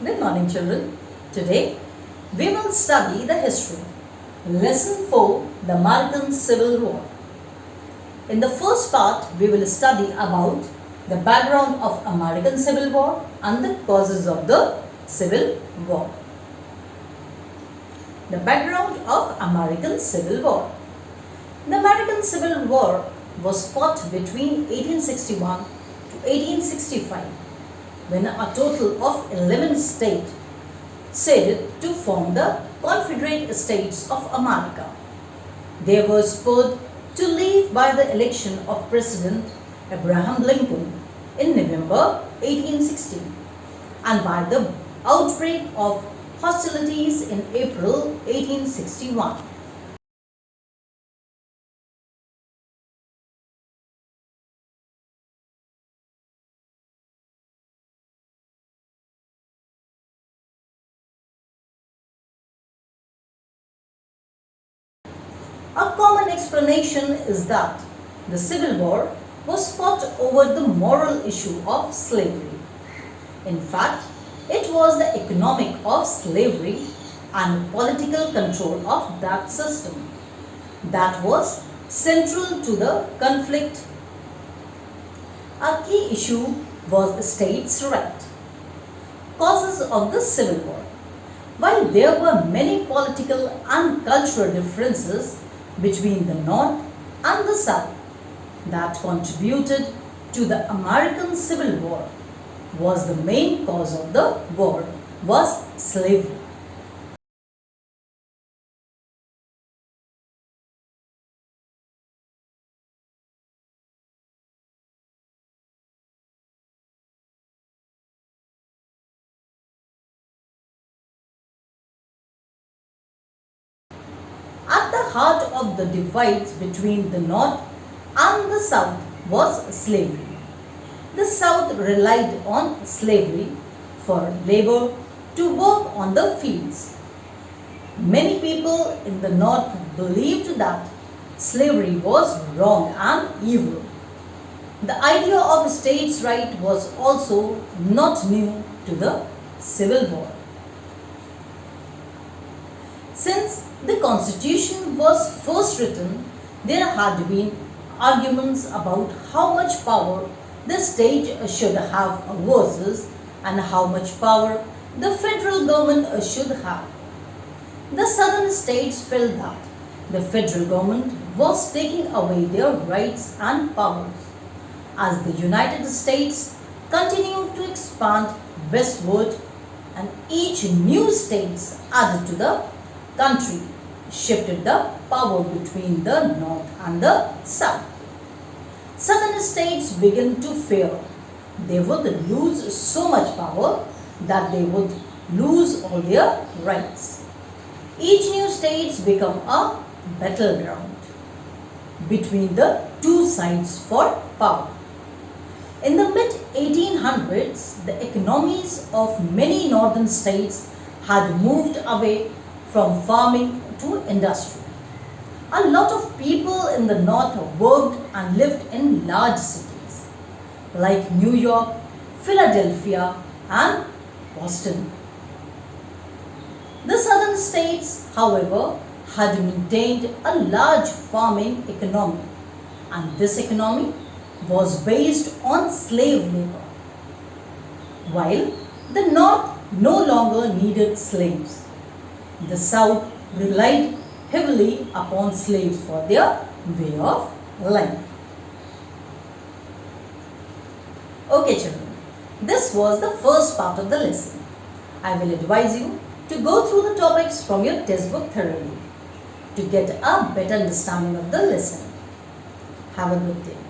Good morning, children. Today we will study the history. Lesson 4, the American Civil War. In the first part, we will study about the background of American Civil War and the causes of the Civil War. The background of American Civil War. The American Civil War was fought between 1861 to 1865 when a total of 11 states sailed to form the Confederate States of America. They were spurred to leave by the election of President Abraham Lincoln in November 1860 and by the outbreak of hostilities in April 1861. A common explanation is that the Civil War was fought over the moral issue of slavery. In fact, it was the economic of slavery and political control of that system that was central to the conflict. A key issue was states' right. Causes of the Civil War. While there were many political and cultural differences between the North and the South that contributed to the American Civil War, was the main cause of the war was slavery. At the heart of the divides between the North and the South was slavery. The South relied on slavery for labor to work on the fields. Many people in the North believed that slavery was wrong and evil. The idea of states' right was also not new to the Civil War. Since the Constitution was first written, there had been arguments about how much power the state should have versus and how much power the federal government should have. The southern states felt that the federal government was taking away their rights and powers. As the United States continued to expand westward and each new state added to the country shifted the power between the North and the South. Southern states began to fear they would lose so much power that they would lose all their rights. Each new state became a battleground between the two sides for power. In the mid-1800s, the economies of many northern states had moved away from farming to industry. A lot of people in the north worked and lived in large cities like New York, Philadelphia and Boston. The southern states, however, had maintained a large farming economy, and this economy was based on slave labor. While the north no longer needed slaves, the South relied heavily upon slaves for their way of life. Okay, children, this was the first part of the lesson. I will advise you to go through the topics from your textbook thoroughly to get a better understanding of the lesson. Have a good day.